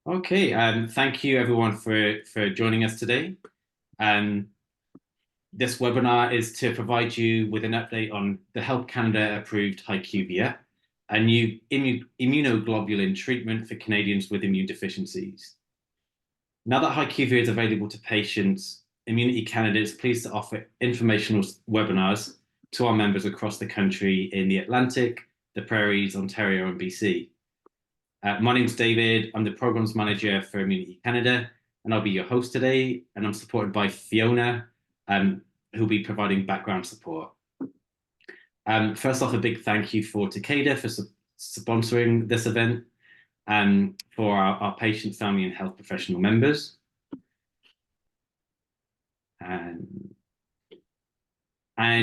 Okay, thank you everyone for joining us today. Um, this webinar is to provide you with an update on the Health Canada approved HyQvia, a new immunoglobulin treatment for Canadians with immune deficiencies. Now that HyQvia is available to patients, Immunity Canada is pleased to offer informational webinars to our members across the country in the Atlantic, the Prairies, Ontario, and BC. My name's David. I'm the Programs Manager for Immunity Canada, and I'll be your host today. And I'm supported by Fiona, who'll be providing background support. First off, a big thank you for Takeda for sponsoring this event and for our patient, family, and health professional members. And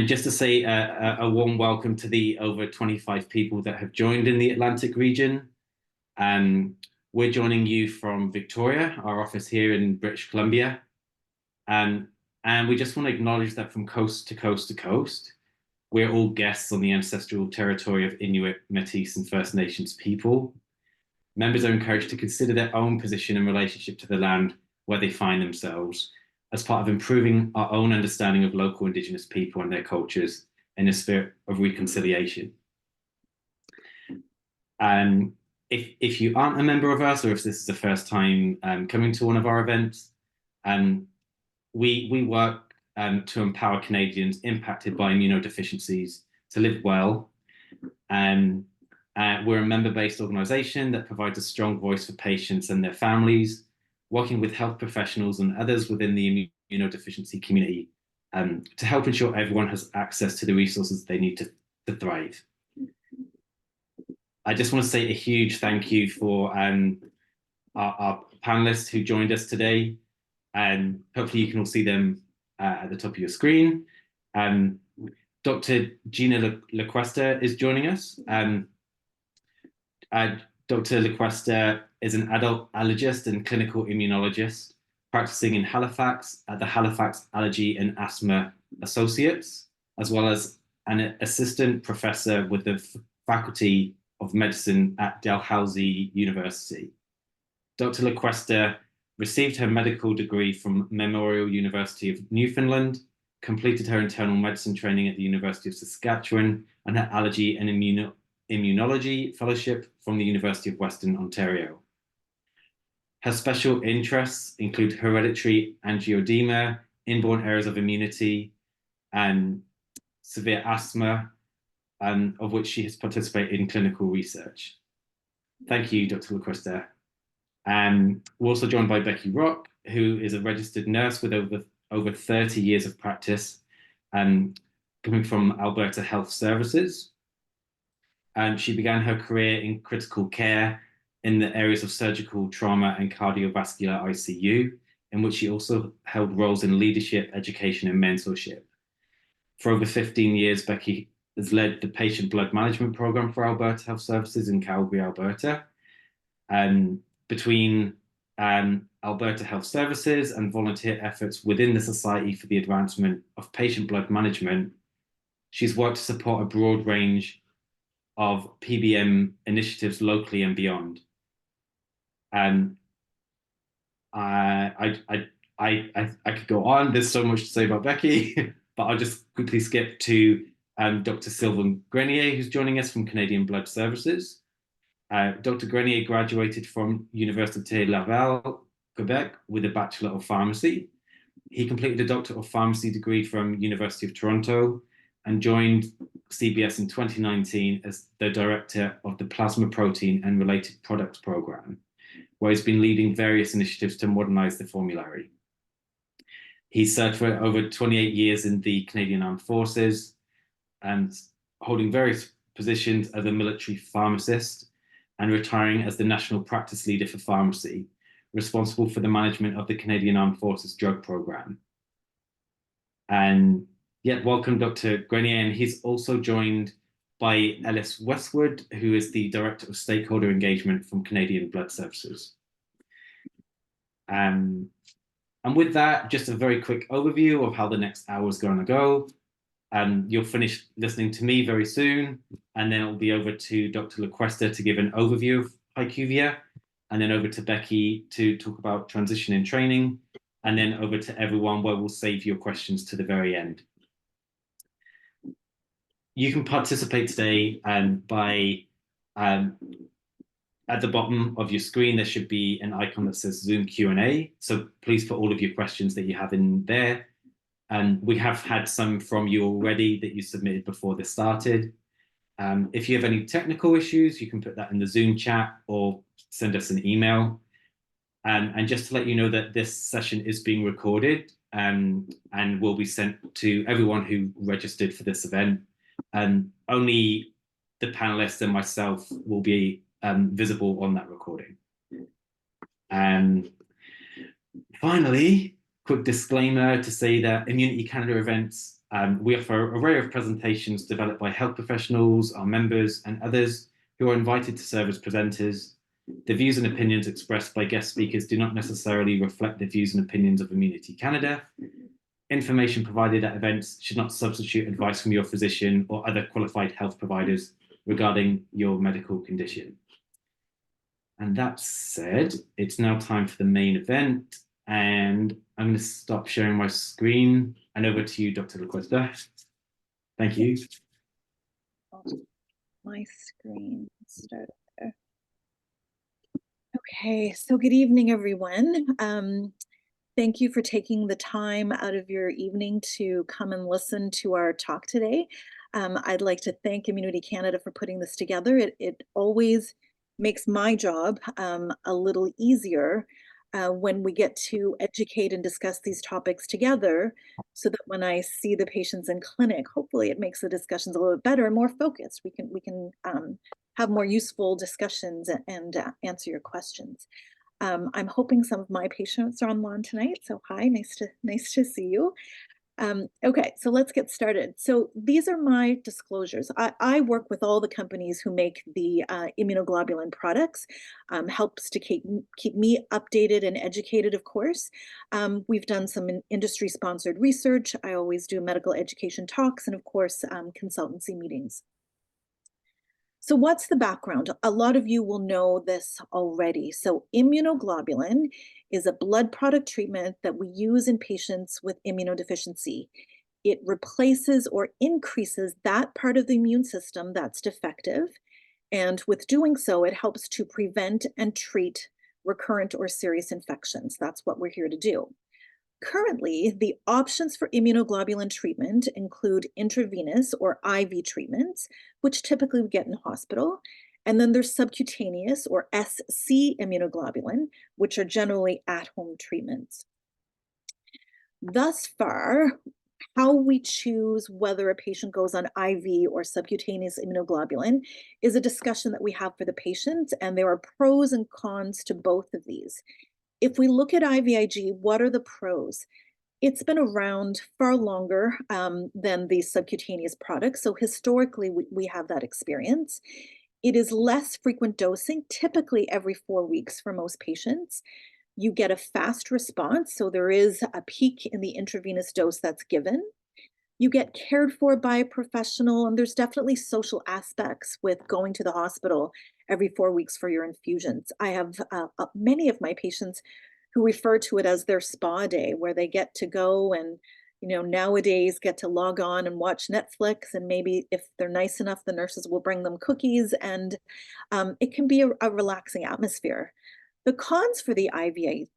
just to say a warm welcome to the over 25 people that have joined in the Atlantic region. We're joining you from Victoria, our office here in British Columbia. And we just want to acknowledge that from coast to coast to coast, we're all guests on the ancestral territory of Inuit, Métis, and First Nations people. Members are encouraged to consider their own position in relationship to the land where they find themselves as part of improving our own understanding of local Indigenous people and their cultures in a spirit of reconciliation. If you aren't a member of us, or if this is the first time coming to one of our events, we work to empower Canadians impacted by immunodeficiencies to live well. We're a member-based organisation that provides a strong voice for patients and their families, working with health professionals and others within the immunodeficiency community to help ensure everyone has access to the resources they need to thrive. I just want to say a huge thank you for our panelists who joined us today, and hopefully you can all see them at the top of your screen. Dr. Gina Lacuesta is joining us. Dr. Lacuesta is an adult allergist and clinical immunologist practicing in Halifax at the Halifax Allergy and Asthma Associates, as well as an assistant professor with the Faculty of Medicine at Dalhousie University. Dr. Lacuesta received her medical degree from Memorial University of Newfoundland, completed her internal medicine training at the University of Saskatchewan, and her Allergy and Immunology fellowship from the University of Western Ontario. Her special interests include hereditary angioedema, inborn errors of immunity, and severe asthma, of which she has participated in clinical research. Thank you, Dr. Lacuesta. We're also joined by Becky Rock, who is a registered nurse with over 30 years of practice, coming from Alberta Health Services. She began her career in critical care in the areas of surgical trauma and cardiovascular ICU, in which she also held roles in leadership, education, and mentorship. For over 15 years, Becky has led the patient blood management program for Alberta Health Services in Calgary, Alberta. Between Alberta Health Services and volunteer efforts within the Society for the Advancement of Patient Blood Management, she's worked to support a broad range of PBM initiatives locally and beyond. I could go on. There's so much to say about Becky, but I'll just quickly skip to Dr. Sylvain Grenier, who's joining us from Canadian Blood Services. Dr. Grenier graduated from Université Laval, Quebec, with a Bachelor of Pharmacy. He completed a Doctor of Pharmacy degree from University of Toronto and joined CBS in 2019 as the Director of the Plasma Protein and Related Products Program, where he's been leading various initiatives to modernize the formulary. He's served for over 28 years in the Canadian Armed Forces and holding various positions as a military pharmacist and retiring as the National Practice Leader for Pharmacy, responsible for the management of the Canadian Armed Forces drug program. And welcome Dr. Grenier, and he's also joined by Ellis Westwood, who is the Director of Stakeholder Engagement from Canadian Blood Services. And with that, just a very quick overview of how the next hour is going to go. You'll finish listening to me very soon, and then it'll be over to Dr. Lacuesta to give an overview of HyQvia, and then over to Becky to talk about transition in training, and then over to everyone where we'll save your questions to the very end. You can participate today by at the bottom of your screen, there should be an icon that says Zoom Q&A. So please put all of your questions that you have in there. And we have had some from you already that you submitted before this started. If you have any technical issues, you can put that in the Zoom chat or send us an email. And just to let you know that this session is being recorded and will be sent to everyone who registered for this event. And only the panelists and myself will be visible on that recording. And finally, quick disclaimer to say that Immunity Canada events, we offer an array of presentations developed by health professionals, our members, and others who are invited to serve as presenters. The views and opinions expressed by guest speakers do not necessarily reflect the views and opinions of Immunity Canada. Information provided at events should not substitute advice from your physician or other qualified health providers regarding your medical condition. And that said, it's now time for the main event, and I'm going to stop sharing my screen and over to you, Dr. Lacuesta. Thank you. My screen, start there. Okay, so good evening, everyone. Thank you for taking the time out of your evening to come and listen to our talk today. I'd like to thank Immunity Canada for putting this together. It always makes my job a little easier when we get to educate and discuss these topics together, so that when I see the patients in clinic, hopefully it makes the discussions a little bit better and more focused. We can have more useful discussions and answer your questions. I'm hoping some of my patients are online tonight. So hi, nice to see you. Okay, so let's get started. So these are my disclosures. I work with all the companies who make the immunoglobulin products, helps to keep me updated and educated, of course. We've done some industry-sponsored research. I always do medical education talks and, of course, consultancy meetings. So what's the background? A lot of you will know this already. So immunoglobulin is a blood product treatment that we use in patients with immunodeficiency. It replaces or increases that part of the immune system that's defective. And with doing so, it helps to prevent and treat recurrent or serious infections. That's what we're here to do. Currently, the options for immunoglobulin treatment include intravenous or IV treatments, which typically we get in hospital. And then there's subcutaneous or SC immunoglobulin, which are generally at-home treatments. Thus far, how we choose whether a patient goes on IV or subcutaneous immunoglobulin is a discussion that we have for the patient, and there are pros and cons to both of these. If we look at IVIG, what are the pros? It's been around far longer than the subcutaneous products. So historically, we have that experience. It is less frequent dosing, typically every 4 weeks for most patients. You get a fast response. So there is a peak in the intravenous dose that's given. You get cared for by a professional, and there's definitely social aspects with going to the hospital every 4 weeks for your infusions. I have many of my patients who refer to it as their spa day, where they get to go and, nowadays get to log on and watch Netflix, and maybe if they're nice enough, the nurses will bring them cookies, and it can be a relaxing atmosphere. The cons for the IVIG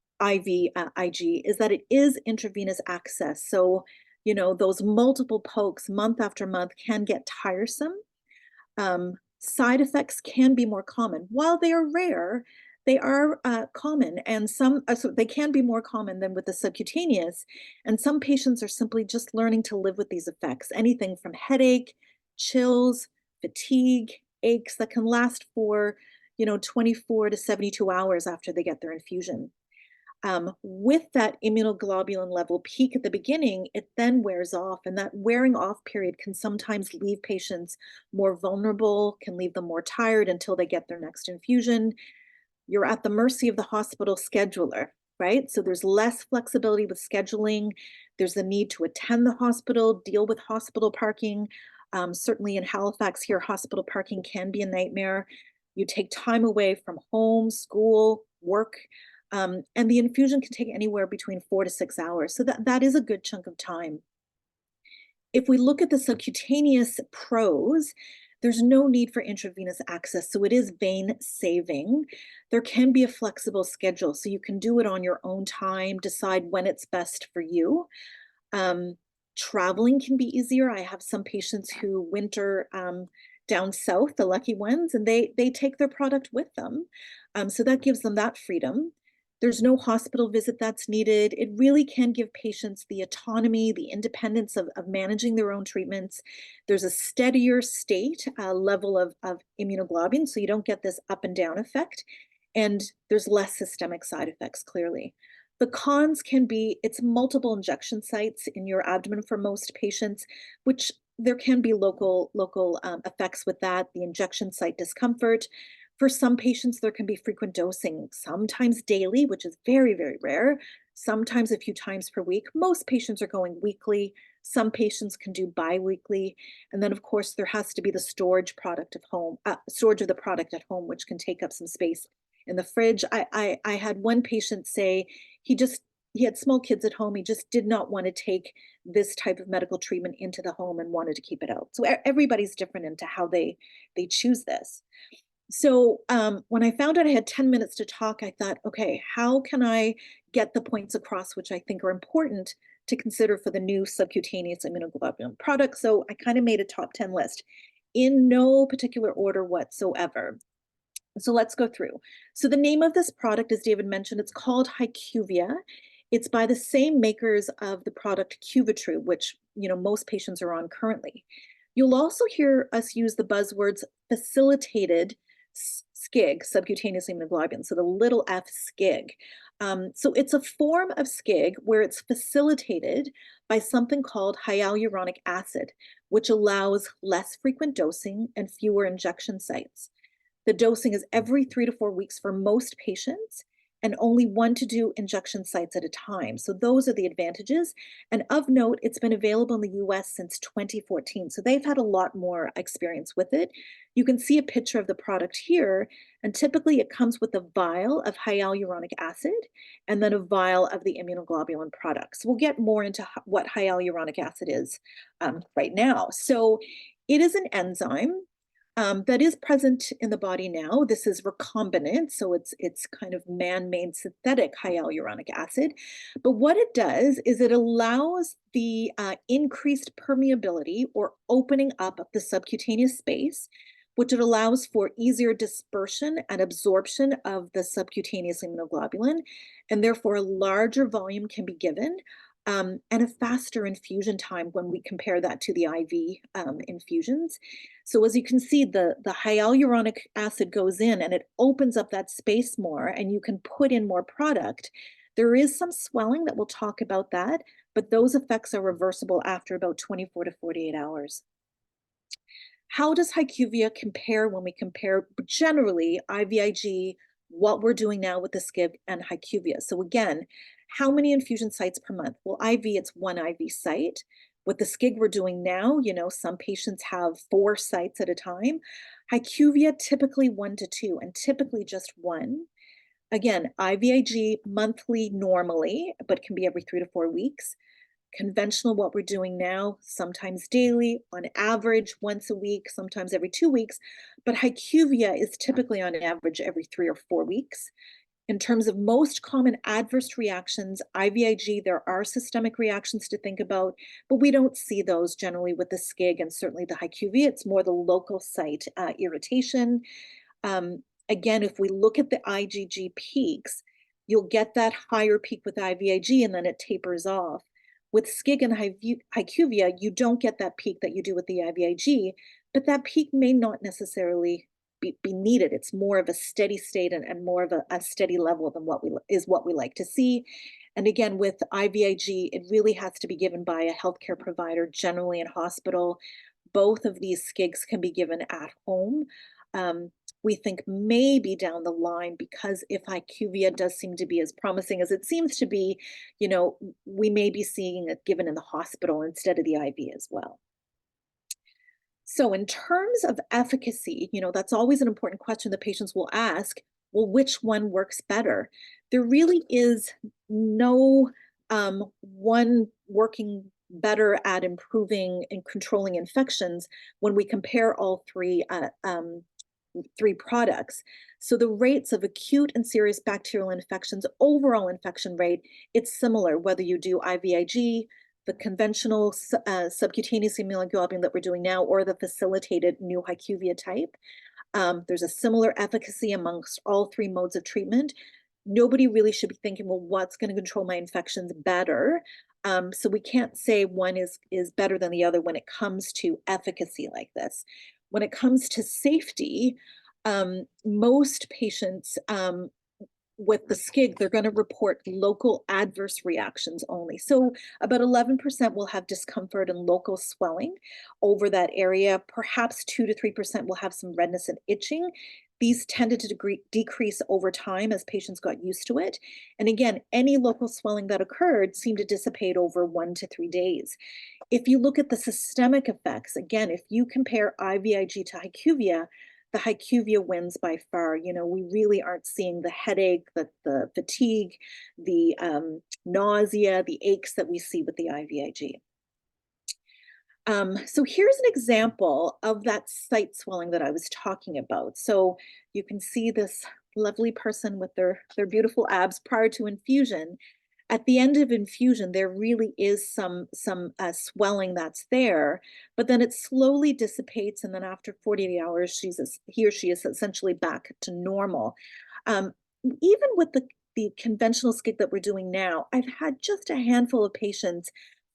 is that it is intravenous access. So those multiple pokes month after month can get tiresome. Side effects can be more common. While they are rare, they are common, and so they can be more common than with the subcutaneous. And some patients are simply just learning to live with these effects, anything from headache, chills, fatigue, aches that can last for 24 to 72 hours after they get their infusion. With that immunoglobulin level peak at the beginning, it then wears off, and that wearing off period can sometimes leave patients more vulnerable, can leave them more tired until they get their next infusion. You're at the mercy of the hospital scheduler, right? So there's less flexibility with scheduling. There's the need to attend the hospital, deal with hospital parking. Certainly in Halifax here, hospital parking can be a nightmare. You take time away from home, school, work, and the infusion can take anywhere between 4 to 6 hours. So that is a good chunk of time. If we look at the subcutaneous pros, there's no need for intravenous access, so it is vein saving. There can be a flexible schedule, so you can do it on your own time, decide when it's best for you. Traveling can be easier. I have some patients who winter down south, the lucky ones, and they take their product with them. So that gives them that freedom. There's no hospital visit that's needed. It really can give patients the autonomy, the independence of managing their own treatments. There's a steadier state level of immunoglobulin, so you don't get this up and down effect. And there's less systemic side effects, clearly. The cons can be it's multiple injection sites in your abdomen for most patients, which there can be local effects with that, the injection site discomfort. For some patients, there can be frequent dosing, sometimes daily, which is very, very rare, sometimes a few times per week. Most patients are going weekly. Some patients can do bi-weekly. And then, of course, there has to be the storage of the product at home, which can take up some space in the fridge. I had one patient say he had small kids at home. He just did not want to take this type of medical treatment into the home and wanted to keep it out. So everybody's different into how they choose this. So when I found out I had 10 minutes to talk, I thought, okay, how can I get the points across, which I think are important to consider for the new subcutaneous immunoglobulin product? So I kind of made a top 10 list in no particular order whatsoever. So let's go through. So the name of this product, as David mentioned, it's called HyQvia. It's by the same makers of the product Cuvitru, which most patients are on currently. You'll also hear us use the buzzwords facilitated SCIG, subcutaneous immunoglobulin, so the little f SCIG. So it's a form of SCIG where it's facilitated by something called hyaluronic acid, which allows less frequent dosing and fewer injection sites. The dosing is every 3 to 4 weeks for most patients and only 1 to 2 injection sites at a time. So those are the advantages. And of note, it's been available in the US since 2014. So they've had a lot more experience with it. You can see a picture of the product here. And typically it comes with a vial of hyaluronic acid and then a vial of the immunoglobulin product. So we'll get more into what hyaluronic acid is right now. So it is an enzyme that is present in the body now. This is recombinant, so it's kind of man-made synthetic hyaluronic acid. But what it does is it allows the increased permeability or opening up of the subcutaneous space, which it allows for easier dispersion and absorption of the subcutaneous immunoglobulin, and therefore a larger volume can be given. And a faster infusion time when we compare that to the IV infusions. So as you can see, the hyaluronic acid goes in and it opens up that space more and you can put in more product. There is some swelling that we'll talk about that, but those effects are reversible after about 24 to 48 hours. How does HyQvia compare when we compare generally IVIG, what we're doing now with the SCIG and HyQvia? So again, how many infusion sites per month? Well, IV, it's 1 IV site. With the SCIG we're doing now, some patients have 4 sites at a time. HyQvia, typically 1 to 2, and typically just 1. Again, IVIG monthly normally, but can be every 3 to 4 weeks. Conventional, what we're doing now, sometimes daily, on average, once a week, sometimes every 2 weeks. But HyQvia is typically on average every 3 or 4 weeks. In terms of most common adverse reactions, IVIG, there are systemic reactions to think about, but we don't see those generally with the SCIG and certainly the HyQvia. It's more the local site irritation. Again, if we look at the IgG peaks, you'll get that higher peak with IVIG and then it tapers off. With SCIG and HyQvia, you don't get that peak that you do with the IVIG, but that peak may not necessarily be needed. It's more of a steady state and more of a steady level than what we like to see. And again, with IVIG, it really has to be given by a healthcare provider, generally in hospital. Both of these SCIGs can be given at home. We think maybe down the line, because if HyQvia does seem to be as promising as it seems to be, we may be seeing it given in the hospital instead of the IV as well. So in terms of efficacy, that's always an important question that patients will ask, well, which one works better? There really is no one working better at improving and controlling infections when we compare all three products. So the rates of acute and serious bacterial infections, overall infection rate, it's similar whether you do IVIG, the conventional subcutaneous immunoglobulin that we're doing now, or the facilitated new HyQvia type. There's a similar efficacy amongst all three modes of treatment. Nobody really should be thinking, well, what's going to control my infections better? So we can't say one is better than the other when it comes to efficacy like this. When it comes to safety, most patients with the SCIG, they're going to report local adverse reactions only. So about 11% will have discomfort and local swelling over that area. Perhaps 2 to 3% will have some redness and itching. These tended to decrease over time as patients got used to it. And again, any local swelling that occurred seemed to dissipate over 1 to 3 days. If you look at the systemic effects, again, if you compare IVIG to HyQvia, the HyQvia wins by far. We really aren't seeing the headache, the fatigue, the nausea, the aches that we see with the IVIG. So here's an example of that site swelling that I was talking about. So you can see this lovely person with their beautiful abs prior to infusion. At the end of infusion, there really is some swelling that's there, but then it slowly dissipates, and then after 48 hours, he or she is essentially back to normal. Even with the conventional SCIG that we're doing now, I've had just a handful of patients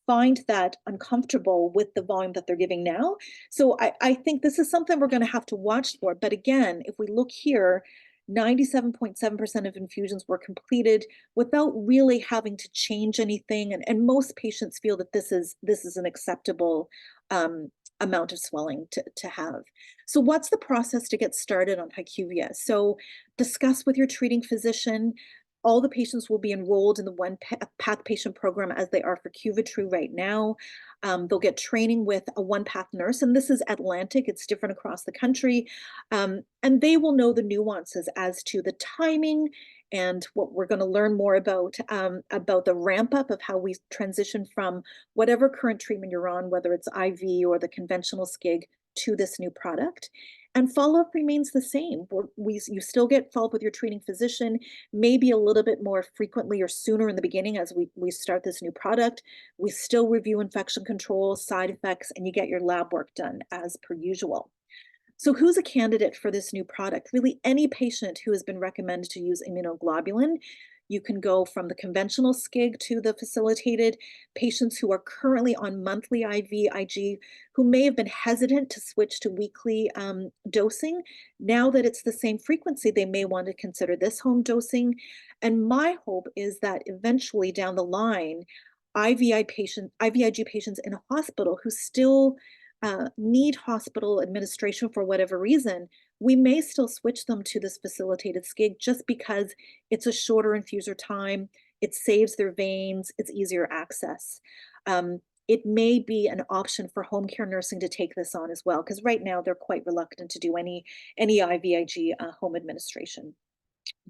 find that uncomfortable with the volume that they're giving now. So I think this is something we're going to have to watch for. But again, if we look here, 97.7% of infusions were completed without really having to change anything. And most patients feel that this is an acceptable amount of swelling to have. So what's the process to get started on HyQvia? So discuss with your treating physician. All the patients will be enrolled in the one path patient program as they are for Cuvitru right now. They'll get training with a one path nurse, and this is Atlantic. It's different across the country. And they will know the nuances as to the timing and what we're going to learn more about the ramp up of how we transition from whatever current treatment you're on, whether it's IV or the conventional SCIG, to this new product. And follow-up remains the same. You still get follow-up with your treating physician, maybe a little bit more frequently or sooner in the beginning as we start this new product. We still review infection control, side effects, and you get your lab work done as per usual. So who's a candidate for this new product? Really, any patient who has been recommended to use immunoglobulin. You can go from the conventional SCIG to the facilitated. Patients who are currently on monthly IVIG, who may have been hesitant to switch to weekly dosing. Now that it's the same frequency, they may want to consider this home dosing. And my hope is that eventually down the line, IVIG patients in a hospital who still need hospital administration for whatever reason, we may still switch them to this facilitated SCIG just because it's a shorter infuser time, it saves their veins, it's easier access. It may be an option for home care nursing to take this on as well, because right now they're quite reluctant to do any IVIG home administration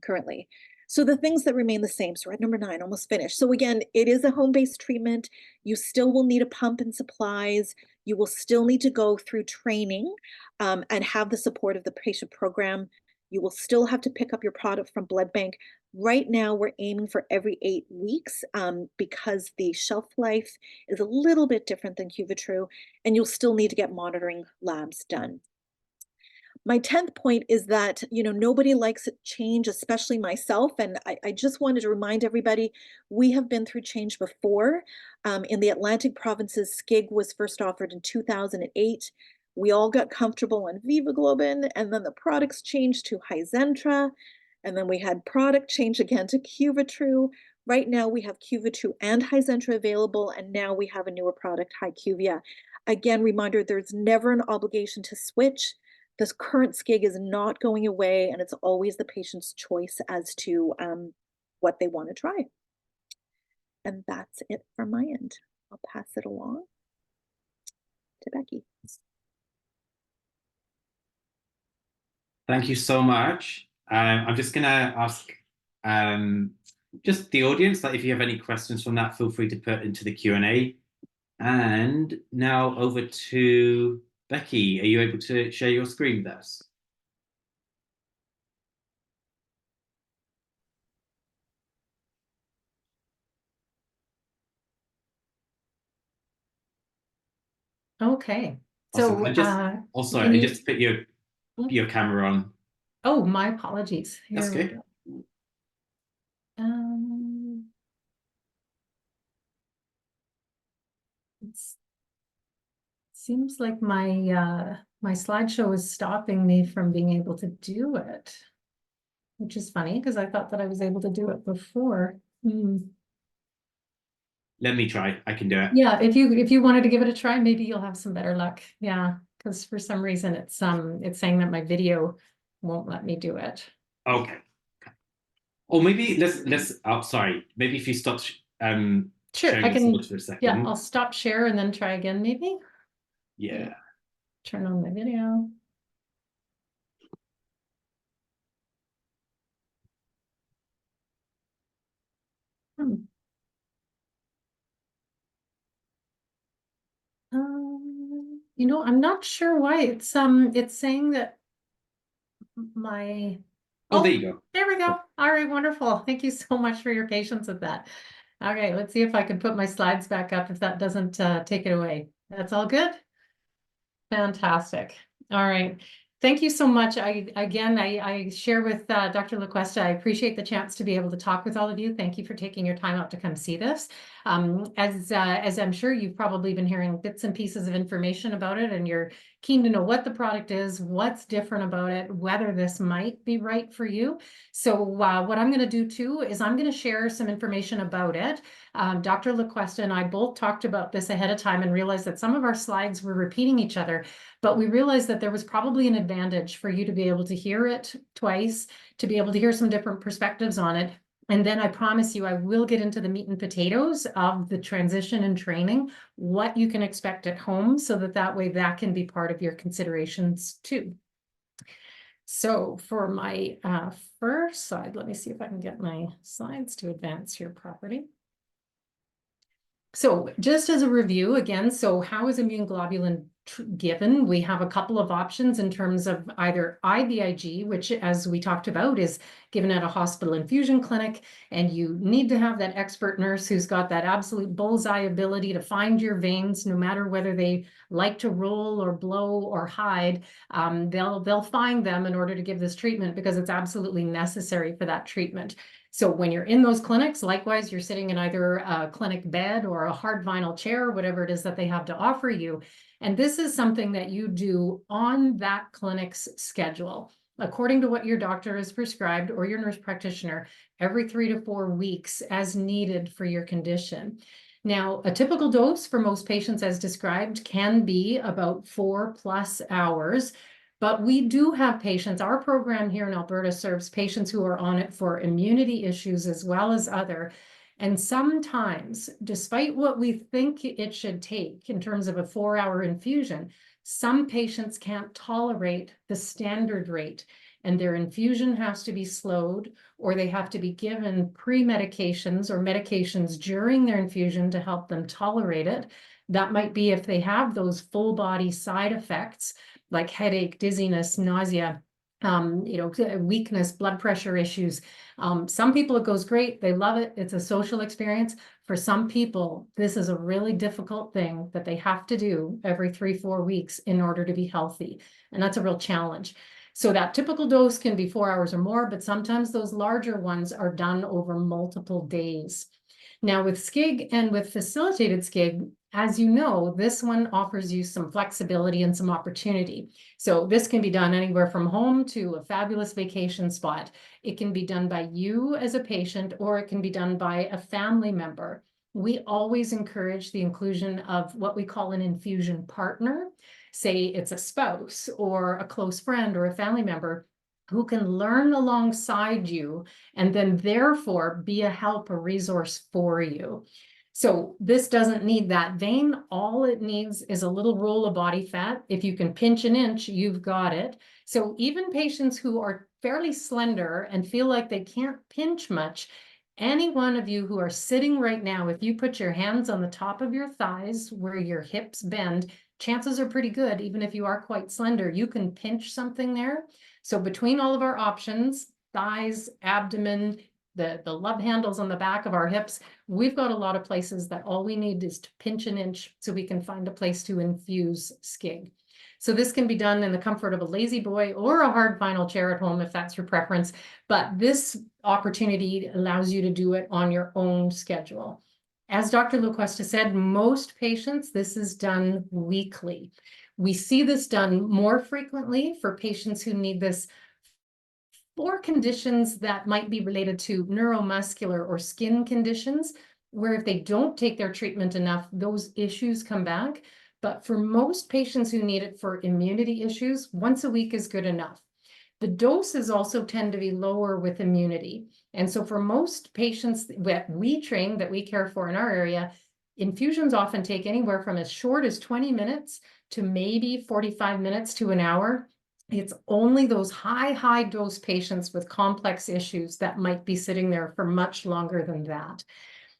currently. So the things that remain the same. So we're at number 9, almost finished. So again, it is a home-based treatment. You still will need a pump and supplies. You will still need to go through training and have the support of the patient program. You will still have to pick up your product from blood bank. Right now, we're aiming for every 8 weeks because the shelf life is a little bit different than Cuvitru, and you'll still need to get monitoring labs done. My 10th point is that, nobody likes change, especially myself. And I just wanted to remind everybody, we have been through change before. In the Atlantic provinces, SCIG was first offered in 2008. We all got comfortable on Vivaglobin, and then the products changed to Hizentra, and then we had product change again to Cuvitru. Right now we have Cuvitru and Hizentra available, and now we have a newer product, HyQvia. Again, reminder, there's never an obligation to switch. This current SCIG is not going away, and it's always the patient's choice as to what they want to try. And that's it from my end. I'll pass it along to Becky. Thank you so much. I'm just going to ask just the audience that if you have any questions from that, feel free to put into the Q&A. And now over to Becky. Are you able to share your screen with us? Okay. Awesome. So, And just also, and just put your camera on. Oh, my apologies. That's Here we good. go. It seems like my slideshow is stopping me from being able to do it, which is funny because I thought that I was able to do it before. Let me try. I can do it. Yeah, if you wanted to give it a try, maybe you'll have some better luck. Yeah, because for some reason it's saying that my video won't let me do it. Okay. Or maybe let's oh sorry. Maybe if you stop Sure, sharing I your can. slides for a second. Yeah, I'll stop share and then try again, maybe. Yeah. Turn on my video. You know, I'm not sure why it's saying that my Oh, there you go. There we go. All right, wonderful. Thank you so much for your patience with that. Okay, let's see if I can put my slides back up if that doesn't take it away. That's all good? Fantastic. All right. Thank you so much. I share with Dr. Lacuesta. I appreciate the chance to be able to talk with all of you. Thank you for taking your time out to come see this. As I'm sure you've probably been hearing bits and pieces of information about it, and you're keen to know what the product is, what's different about it, whether this might be right for you. So what I'm going to do too is I'm going to share some information about it. Dr. Lacuesta and I both talked about this ahead of time and realized that some of our slides were repeating each other. But we realized that there was probably an advantage for you to be able to hear it twice, to be able to hear some different perspectives on it. And then I promise you, I will get into the meat and potatoes of the transition and training, what you can expect at home, so that way that can be part of your considerations too. So for my first slide, let me see if I can get my slides to advance here properly. So just as a review again, so how is immune globulin given? We have a couple of options in terms of either IVIG, which as we talked about is given at a hospital infusion clinic, and you need to have that expert nurse who's got that absolute bullseye ability to find your veins, no matter whether they like to roll or blow or hide. They'll find them in order to give this treatment because it's absolutely necessary for that treatment. So when you're in those clinics, likewise, you're sitting in either a clinic bed or a hard vinyl chair, whatever it is that they have to offer you. And this is something that you do on that clinic's schedule, according to what your doctor has prescribed or your nurse practitioner, every 3 to 4 weeks as needed for your condition. Now, a typical dose for most patients as described can be about 4+ hours. But we do have patients, our program here in Alberta serves patients who are on it for immunity issues as well as other. And sometimes, despite what we think it should take in terms of a 4-hour infusion, some patients can't tolerate the standard rate, and their infusion has to be slowed, or they have to be given pre-medications or medications during their infusion to help them tolerate it. That might be if they have those full body side effects like headache, dizziness, nausea, weakness, blood pressure issues. Some people it goes great. They love it. It's a social experience. For some people, this is a really difficult thing that they have to do every 3-4 weeks in order to be healthy. And that's a real challenge. So that typical dose can be 4 hours or more, but sometimes those larger ones are done over multiple days. Now with SCIG and with facilitated SCIG, as you know, this one offers you some flexibility and some opportunity. So this can be done anywhere from home to a fabulous vacation spot. It can be done by you as a patient, or it can be done by a family member. We always encourage the inclusion of what we call an infusion partner. Say it's a spouse or a close friend or a family member who can learn alongside you and then therefore be a help, a resource for you. So this doesn't need that vein. All it needs is a little roll of body fat. If you can pinch an inch, you've got it. So even patients who are fairly slender and feel like they can't pinch much, any one of you who are sitting right now, if you put your hands on the top of your thighs where your hips bend, chances are pretty good, even if you are quite slender, you can pinch something there. So between all of our options, thighs, abdomen, the love handles on the back of our hips, we've got a lot of places that all we need is to pinch an inch so we can find a place to infuse SCIG. So this can be done in the comfort of a lazy boy or a hard vinyl chair at home if that's your preference. But this opportunity allows you to do it on your own schedule. As Dr. Lacuesta said, most patients, this is done weekly. We see this done more frequently for patients who need this for conditions that might be related to neuromuscular or skin conditions, where if they don't take their treatment enough, those issues come back. But for most patients who need it for immunity issues, once a week is good enough. The doses also tend to be lower with immunity. And so for most patients that we train, that we care for in our area, infusions often take anywhere from as short as 20 minutes to maybe 45 minutes to an hour. It's only those high dose patients with complex issues that might be sitting there for much longer than that.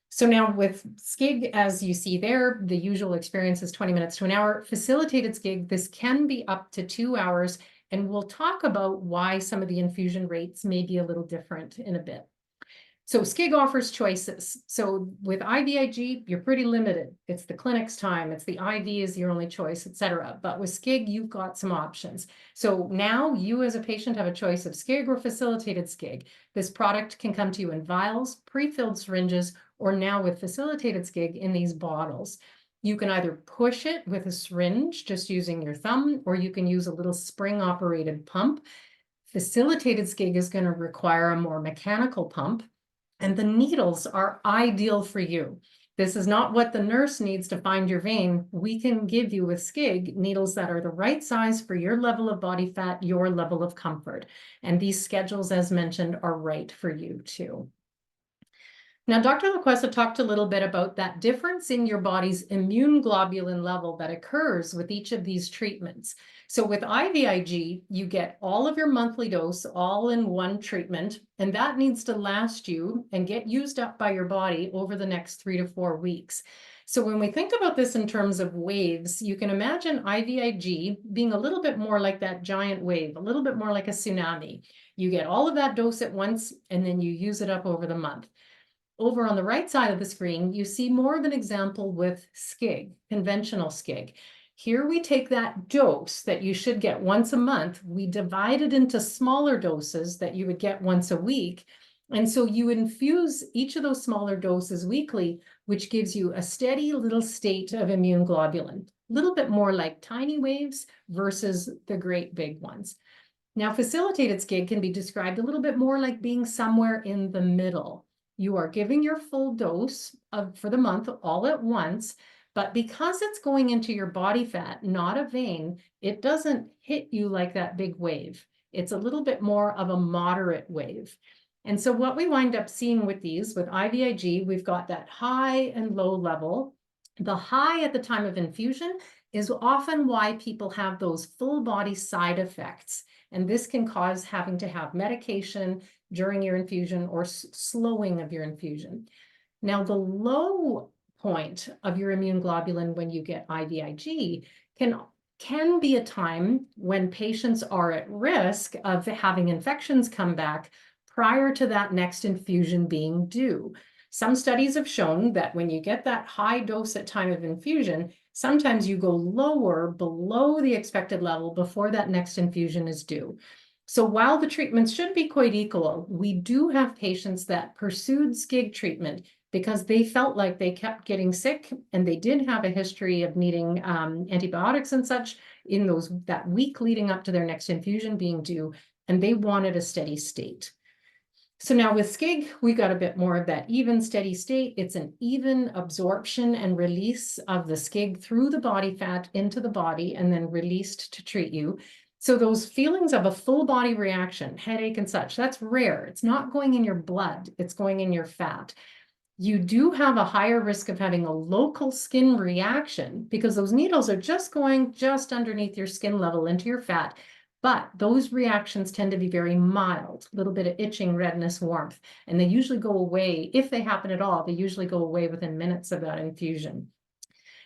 So now with SCIG, as you see there, the usual experience is 20 minutes to an hour. Facilitated SCIG, this can be up to 2 hours, and we'll talk about why some of the infusion rates may be a little different in a bit. So SCIG offers choices. So with IVIG, you're pretty limited. It's the clinic's time. It's the IV is your only choice, etc. But with SCIG, you've got some options. So now you as a patient have a choice of SCIG or facilitated SCIG. This product can come to you in vials, pre-filled syringes, or now with facilitated SCIG in these bottles. You can either push it with a syringe, just using your thumb, or you can use a little spring-operated pump. Facilitated SCIG is going to require a more mechanical pump. And the needles are ideal for you. This is not what the nurse needs to find your vein. We can give you with SCIG needles that are the right size for your level of body fat, your level of comfort. And these schedules, as mentioned, are right for you too. Now, Dr. Lacuesta talked a little bit about that difference in your body's immune globulin level that occurs with each of these treatments. So with IVIG, you get all of your monthly dose all in one treatment, and that needs to last you and get used up by your body over the next 3 to 4 weeks. So when we think about this in terms of waves, you can imagine IVIG being a little bit more like that giant wave, a little bit more like a tsunami. You get all of that dose at once, and then you use it up over the month. Over on the right side of the screen, you see more of an example with SCIG, conventional SCIG. Here we take that dose that you should get once a month, we divide it into smaller doses that you would get once a week. And so you infuse each of those smaller doses weekly, which gives you a steady little state of immune globulin, a little bit more like tiny waves versus the great big ones. Now, facilitated SCIG can be described a little bit more like being somewhere in the middle. You are giving your full dose for the month all at once, but because it's going into your body fat, not a vein, it doesn't hit you like that big wave. It's a little bit more of a moderate wave. And so what we wind up seeing with these, with IVIG, we've got that high and low level. The high at the time of infusion is often why people have those full body side effects. And this can cause having to have medication during your infusion or slowing of your infusion. Now, the low point of your immune globulin when you get IVIG can be a time when patients are at risk of having infections come back prior to that next infusion being due. Some studies have shown that when you get that high dose at time of infusion, sometimes you go lower below the expected level before that next infusion is due. So while the treatments should be quite equal, we do have patients that pursued SCIG treatment because they felt like they kept getting sick and they did have a history of needing antibiotics and such in that week leading up to their next infusion being due, and they wanted a steady state. So now with SCIG, we got a bit more of that even steady state. It's an even absorption and release of the SCIG through the body fat into the body and then released to treat you. So those feelings of a full body reaction, headache and such, that's rare. It's not going in your blood, it's going in your fat. you do have a higher risk of having a local skin reaction because those needles are just going just underneath your skin level into your fat. But those reactions tend to be very mild, a little bit of itching, redness, warmth, and they usually go away. If they happen at all, they usually go away within minutes of that infusion.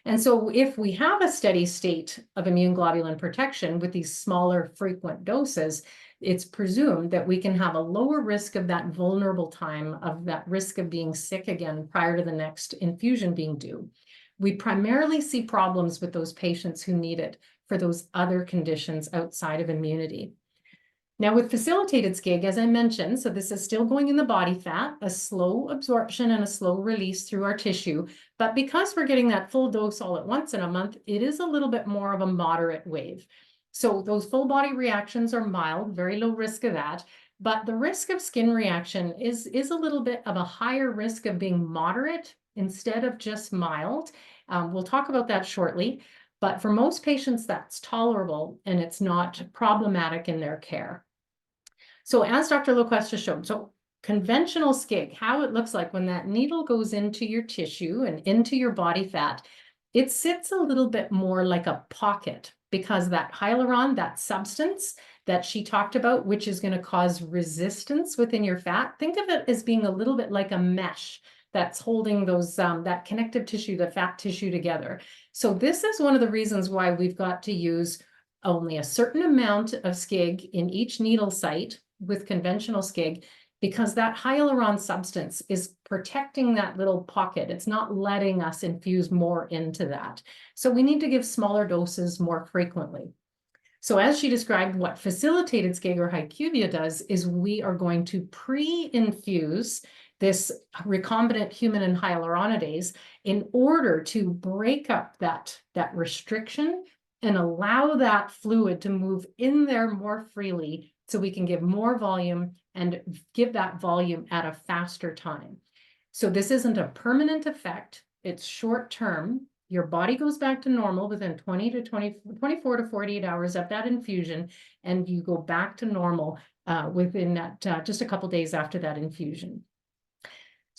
And so if we have a steady state of immune globulin protection with these smaller frequent doses, it's presumed that we can have a lower risk of that vulnerable time of that risk of being sick again prior to the next infusion being due. We primarily see problems with those patients who need it for those other conditions outside of immunity. Now with facilitated SCIG, as I mentioned, so this is still going in the body fat, a slow absorption and a slow release through our tissue. But because we're getting that full dose all at once in a month, it is a little bit more of a moderate wave. So those full body reactions are mild, very low risk of that. But the risk of skin reaction is a little bit of a higher risk of being moderate instead of just mild. We'll talk about that shortly. But for most patients, that's tolerable and it's not problematic in their care. So as Dr. Lacuesta showed, so conventional SCIG, how it looks like when that needle goes into your tissue and into your body fat, it sits a little bit more like a pocket because that hyaluron, that substance that she talked about, which is going to cause resistance within your fat, think of it as being a little bit like a mesh that's holding those that connective tissue, the fat tissue together. So this is one of the reasons why we've got to use only a certain amount of SCIG in each needle site with conventional SCIG, because that hyaluron substance is protecting that little pocket. It's not letting us infuse more into that. So we need to give smaller doses more frequently. So as she described, what facilitated SCIG or HyQvia does is we are going to pre-infuse this recombinant human and hyaluronidase in order to break up that restriction and allow that fluid to move in there more freely so we can give more volume and give that volume at a faster time. So this isn't a permanent effect. It's short term. Your body goes back to normal within 24 to 48 hours of that infusion, and you go back to normal within that just a couple days after that infusion.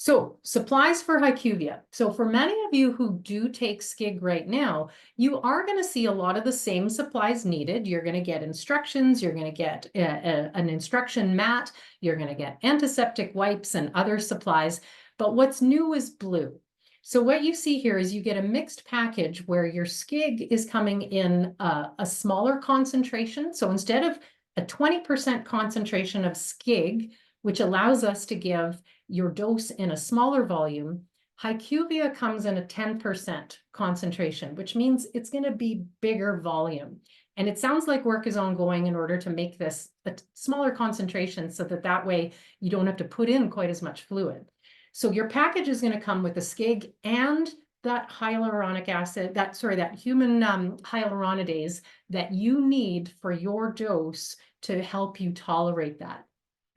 So supplies for HyQvia. So for many of you who do take SCIG right now, you are going to see a lot of the same supplies needed. You're going to get instructions. You're going to get an instruction mat. You're going to get antiseptic wipes and other supplies. But what's new is blue. So what you see here is you get a mixed package where your SCIG is coming in a smaller concentration. So instead of a 20% concentration of SCIG, which allows us to give your dose in a smaller volume, HyQvia comes in a 10% concentration, which means it's going to be bigger volume. And it sounds like work is ongoing in order to make this a smaller concentration so that way you don't have to put in quite as much fluid. So your package is going to come with a SCIG and that hyaluronic acid, that human hyaluronidase that you need for your dose to help you tolerate that.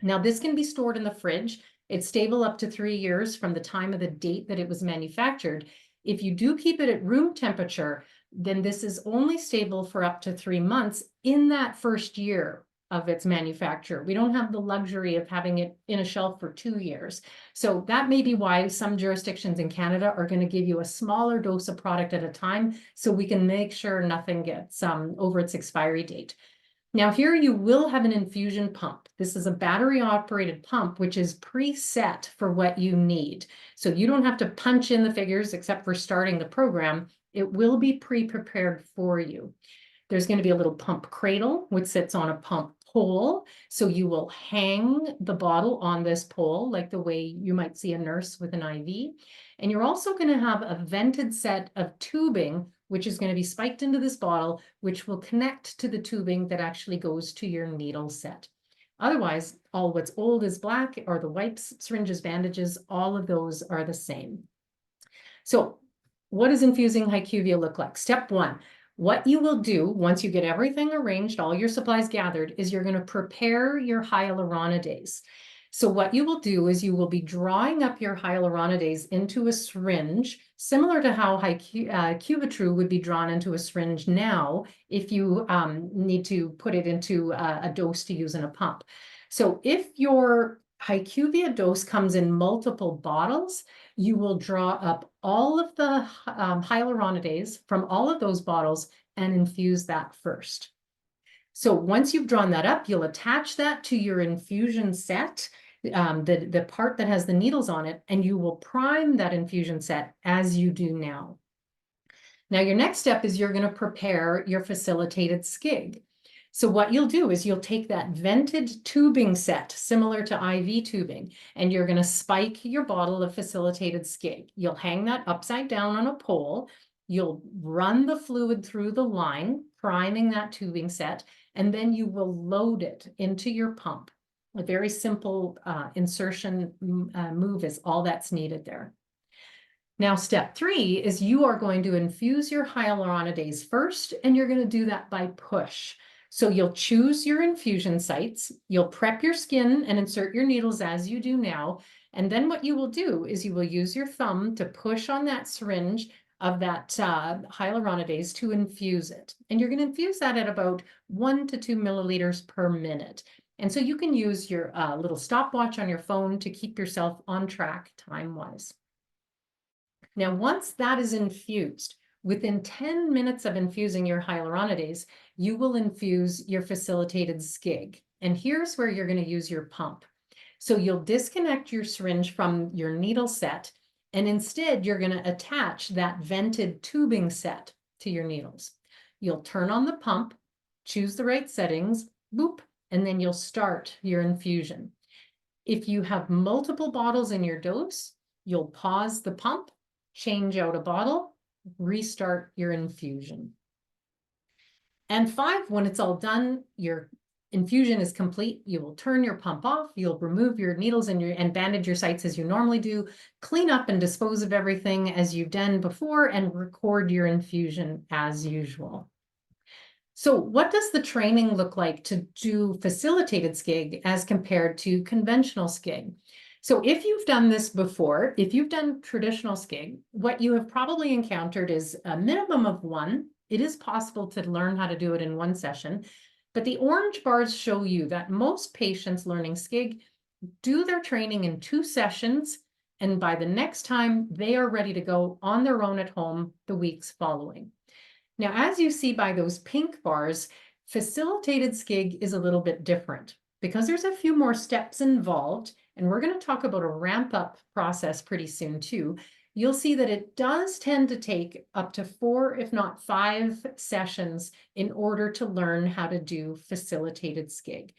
Now, this can be stored in the fridge. It's stable up to 3 years from the time of the date that it was manufactured. If you do keep it at room temperature, then this is only stable for up to 3 months in that first year of its manufacture. We don't have the luxury of having it in a shelf for 2 years. So that may be why some jurisdictions in Canada are going to give you a smaller dose of product at a time so we can make sure nothing gets over its expiry date. Now here you will have an infusion pump. This is a battery operated pump, which is preset for what you need. So you don't have to punch in the figures except for starting the program. It will be pre-prepared for you. There's going to be a little pump cradle, which sits on a pump pole. So you will hang the bottle on this pole, like the way you might see a nurse with an IV. And you're also going to have a vented set of tubing, which is going to be spiked into this bottle, which will connect to the tubing that actually goes to your needle set. Otherwise, all what's old is black, or the wipes, syringes, bandages, all of those are the same. So what does infusing HyQvia look like? Step 1. What you will do once you get everything arranged, all your supplies gathered, is you're going to prepare your hyaluronidase. So what you will do is you will be drawing up your hyaluronidase into a syringe, similar to how Cuvitru would be drawn into a syringe now if you need to put it into a dose to use in a pump. So if your HyQvia dose comes in multiple bottles. You will draw up all of the hyaluronidase from all of those bottles and infuse that first. So once you've drawn that up, you'll attach that to your infusion set, the part that has the needles on it, and you will prime that infusion set as you do now. Now, your next step is you're going to prepare your facilitated SCIG. So what you'll do is you'll take that vented tubing set, similar to IV tubing, and you're going to spike your bottle of facilitated SCIG. You'll hang that upside down on a pole. You'll run the fluid through the line, priming that tubing set, and then you will load it into your pump. A very simple insertion move is all that's needed there. Now, step 3 is you are going to infuse your hyaluronidase first, and you're going to do that by push. So you'll choose your infusion sites, you'll prep your skin and insert your needles as you do now. And then what you will do is you will use your thumb to push on that syringe of that hyaluronidase to infuse it. And you're going to infuse that at about 1 to 2 milliliters per minute. And so you can use your little stopwatch on your phone to keep yourself on track time-wise. Now, once that is infused, within 10 minutes of infusing your hyaluronidase, you will infuse your facilitated SCIG. And here's where you're going to use your pump. So you'll disconnect your syringe from your needle set, and instead you're going to attach that vented tubing set to your needles. You'll turn on the pump, choose the right settings, boop, and then you'll start your infusion. If you have multiple bottles in your dose, you'll pause the pump, change out a bottle, restart your infusion. And 5, when it's all done, your infusion is complete, you will turn your pump off, you'll remove your needles and bandage your sites as you normally do, clean up and dispose of everything as you've done before, and record your infusion as usual. So what does the training look like to do facilitated SCIG as compared to conventional SCIG? So if you've done this before, if you've done traditional SCIG, what you have probably encountered is a minimum of 1. It is possible to learn how to do it in 1 session, but the orange bars show you that most patients learning SCIG do their training in 2 sessions, and by the next time, they are ready to go on their own at home the weeks following. Now, as you see by those pink bars, facilitated SCIG is a little bit different because there's a few more steps involved, and we're going to talk about a ramp-up process pretty soon too. You'll see that it does tend to take up to 4, if not 5 sessions in order to learn how to do facilitated SCIG.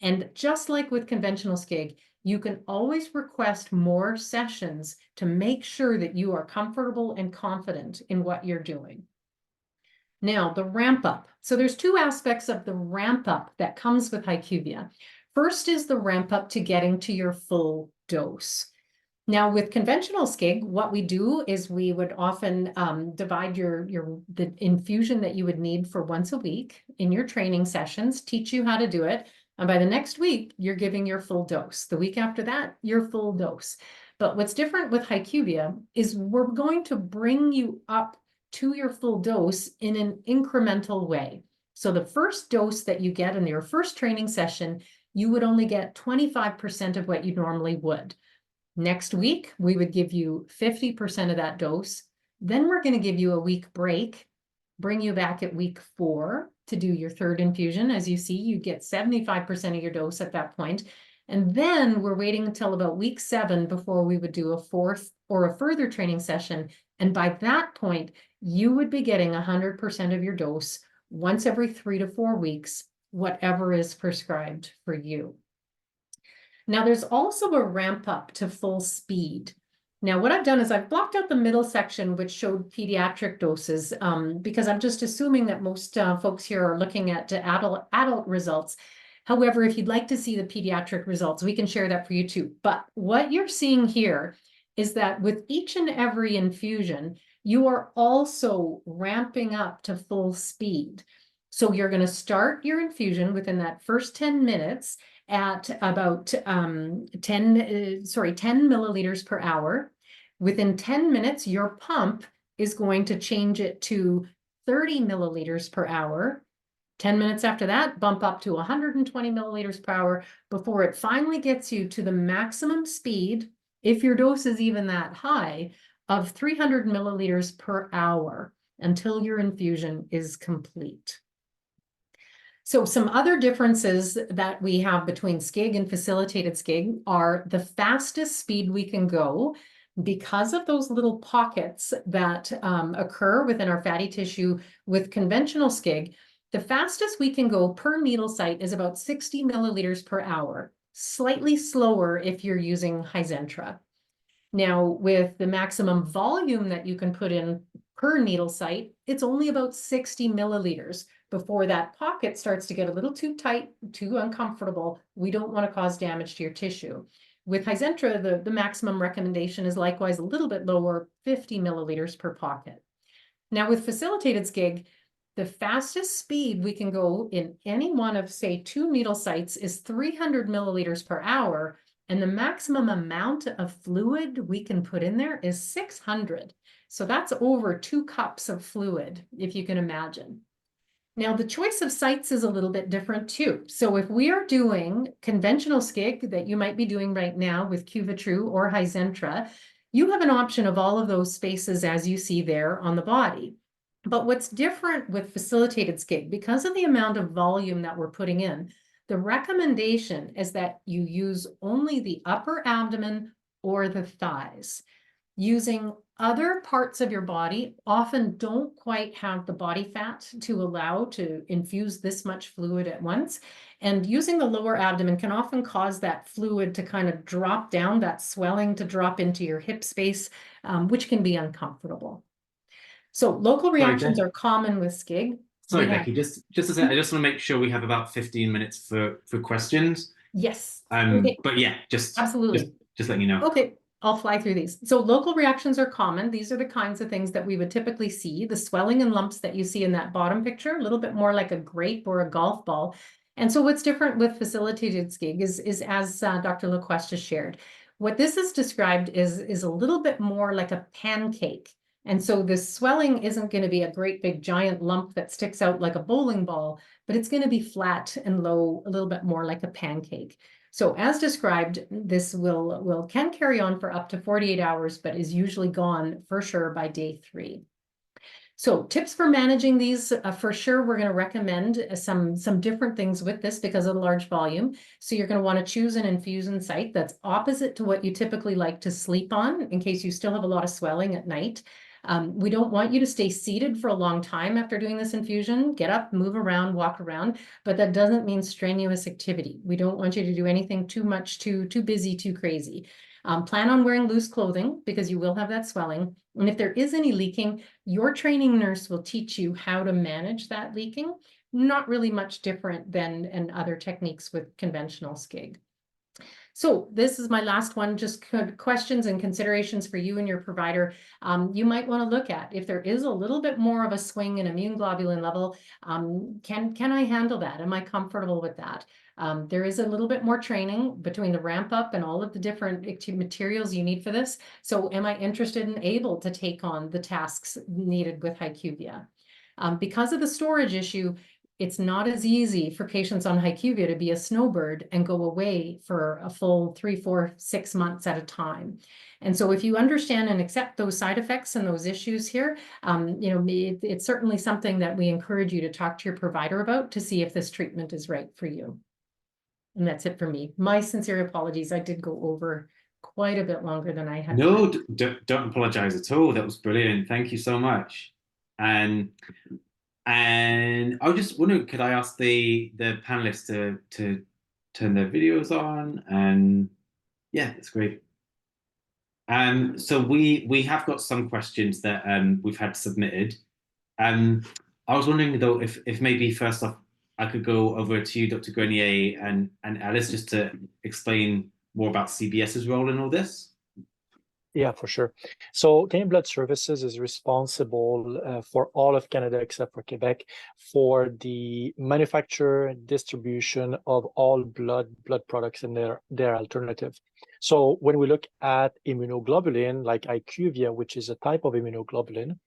And just like with conventional SCIG, you can always request more sessions to make sure that you are comfortable and confident in what you're doing. Now, the ramp up. So there's 2 aspects of the ramp up that comes with HyQvia. First is the ramp up to getting to your full dose. Now, with conventional SCIG, what we do is we would often divide the infusion that you would need for once a week in your training sessions, teach you how to do it. And by the next week, you're giving your full dose. The week after that, your full dose. But what's different with HyQvia is we're going to bring you up to your full dose in an incremental way. So the first dose that you get in your first training session, you would only get 25% of what you normally would. Next week, we would give you 50% of that dose. Then we're going to give you a week break, bring you back at week 4 to do your 3rd infusion. As you see, you get 75% of your dose at that point. And then we're waiting until about week 7 before we would do a 4th or a further training session. And by that point, you would be getting 100% of your dose once every 3 to 4 weeks, whatever is prescribed for you. Now, there's also a ramp up to full speed. Now, what I've done is I've blocked out the middle section, which showed pediatric doses, because I'm just assuming that most folks here are looking at adult results. However, if you'd like to see the pediatric results, we can share that for you too. But what you're seeing here is that with each and every infusion, you are also ramping up to full speed. So you're going to start your infusion within that first 10 minutes at about 10 milliliters per hour. Within 10 minutes, your pump is going to change it to 30 milliliters per hour. 10 minutes after that, bump up to 120 milliliters per hour before it finally gets you to the maximum speed, if your dose is even that high, of 300 milliliters per hour until your infusion is complete. So some other differences that we have between SCIG and facilitated SCIG are the fastest speed we can go because of those little pockets that occur within our fatty tissue with conventional SCIG. The fastest we can go per needle site is about 60 milliliters per hour, slightly slower if you're using Hizentra. Now, with the maximum volume that you can put in per needle site, it's only about 60 milliliters before that pocket starts to get a little too tight, too uncomfortable. We don't want to cause damage to your tissue. With Hizentra, the maximum recommendation is likewise a little bit lower, 50 milliliters per pocket. Now, with facilitated SCIG, the fastest speed we can go in any one of, say, 2 needle sites is 300 milliliters per hour, and the maximum amount of fluid we can put in there is 600. So that's over 2 cups of fluid, if you can imagine. Now, the choice of sites is a little bit different too. So if we are doing conventional SCIG that you might be doing right now with Cuvitru or Hizentra, you have an option of all of those spaces as you see there on the body. But what's different with facilitated SCIG, because of the amount of volume that we're putting in, the recommendation is that you use only the upper abdomen or the thighs. Using other parts of your body often don't quite have the body fat to allow to infuse this much fluid at once. And using the lower abdomen can often cause that fluid to kind of drop down, that swelling to drop into your hip space, which can be uncomfortable. So local reactions are common with SCIG. Sorry, Becky, just a second. I just want to make sure we have about 15 minutes for questions. Yes. Okay. But yeah, absolutely. Just letting you know. Okay, I'll fly through these. So local reactions are common. These are the kinds of things that we would typically see. The swelling and lumps that you see in that bottom picture, a little bit more like a grape or a golf ball. And so what's different with facilitated SCIG is as Dr. Lacuesta shared. What this is described is a little bit more like a pancake. And so the swelling isn't going to be a great big giant lump that sticks out like a bowling ball, but it's going to be flat and low, a little bit more like a pancake. So as described, this can carry on for up to 48 hours, but is usually gone for sure by day 3. So tips for managing these, for sure, we're going to recommend some different things with this because of the large volume. So you're going to want to choose an infusion site that's opposite to what you typically like to sleep on in case you still have a lot of swelling at night. We don't want you to stay seated for a long time after doing this infusion. Get up, move around, walk around, but that doesn't mean strenuous activity. We don't want you to do anything too much, too busy, too crazy. Plan on wearing loose clothing because you will have that swelling. And if there is any leaking, your training nurse will teach you how to manage that leaking. Not really much different than other techniques with conventional SCIG. So this is my last one, just questions and considerations for you and your provider. You might want to look at if there is a little bit more of a swing in immune globulin level, can I handle that? Am I comfortable with that? There is a little bit more training between the ramp up and all of the different materials you need for this. So am I interested and able to take on the tasks needed with HyQvia? Because of the storage issue, it's not as easy for patients on HyQvia to be a snowbird and go away for a full 3, 4, 6 months at a time. And so if you understand and accept those side effects and those issues here, it's certainly something that we encourage you to talk to your provider about to see if this treatment is right for you. And that's it for me. My sincere apologies. I did go over quite a bit longer than I had. No, don't apologize at all. That was brilliant. Thank you so much. And I was just wondering, could I ask the panelists to turn their videos on? And yeah, that's great. So we have got some questions that we've had submitted. I was wondering though if maybe first off I could go over to you, Dr. Grenier and Alice, just to explain more about CBS's role in all this. Yeah, for sure. So Canadian Blood Services is responsible for all of Canada except for Quebec for the manufacture and distribution of all blood products and their alternative. So when we look at immunoglobulin like HyQvia, which is a type of immunoglobulin,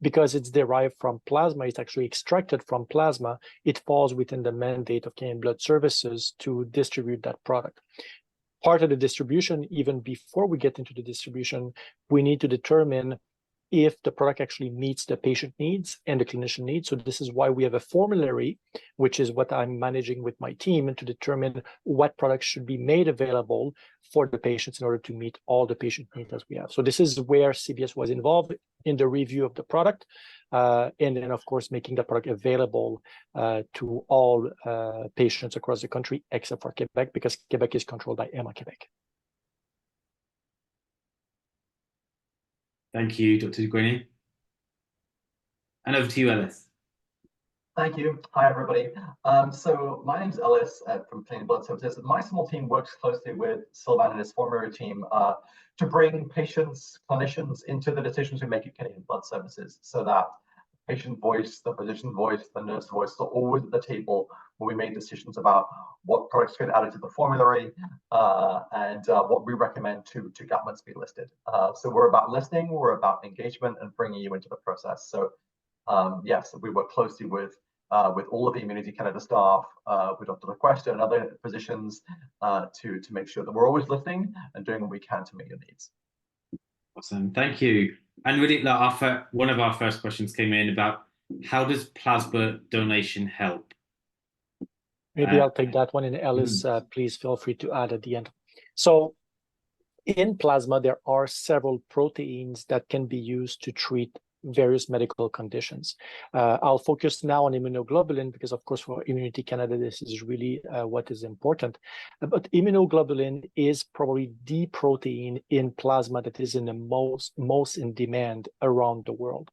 because it's derived from plasma, it's actually extracted from plasma, it falls within the mandate of Canadian Blood Services to distribute that product. Part of the distribution, even before we get into the distribution, we need to determine if the product actually meets the patient needs and the clinician needs. So this is why we have a formulary, which is what I'm managing with my team, to determine what products should be made available for the patients in order to meet all the patient needs that we have. So this is where CBS was involved in the review of the product, and then of course making the product available to all patients across the country except for Quebec, because Quebec is controlled by EMA Quebec. Thank you, Dr. Gwynny. And over to you, Ellis. Thank you. Hi, everybody. So my name's Ellis from Canadian Blood Services. My small team works closely with Sylvan and his formulary team to bring patients, clinicians into the decisions we make at Canadian Blood Services, so that patient voice, the physician voice, the nurse voice are always at the table when we make decisions about what products get added to the formulary and what we recommend to governments be listed. So we're about listening, we're about engagement and bringing you into the process. So yes, we work closely with all of the Immunity Canada staff, with Dr. Lacuesta and other physicians to make sure that we're always listening and doing what we can to meet your needs. Awesome, thank you. And really, like one of our first questions came in about how does plasma donation help? Maybe I'll take that one, and Ellis, please feel free to add at the end. So in plasma, there are several proteins that can be used to treat various medical conditions. I'll focus now on immunoglobulin because, of course, for Immunity Canada, this is really what is important. But immunoglobulin is probably the protein in plasma that is in the most in demand around the world.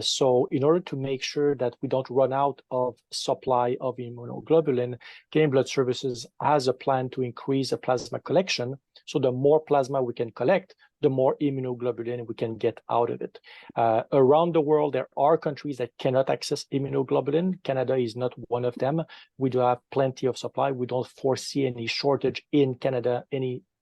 So in order to make sure that we don't run out of supply of immunoglobulin, Canadian Blood Services has a plan to increase the plasma collection. So the more plasma we can collect, the more immunoglobulin we can get out of it. Around the world, there are countries that cannot access immunoglobulin. Canada is not one of them. We do have plenty of supply. We don't foresee any shortage in Canada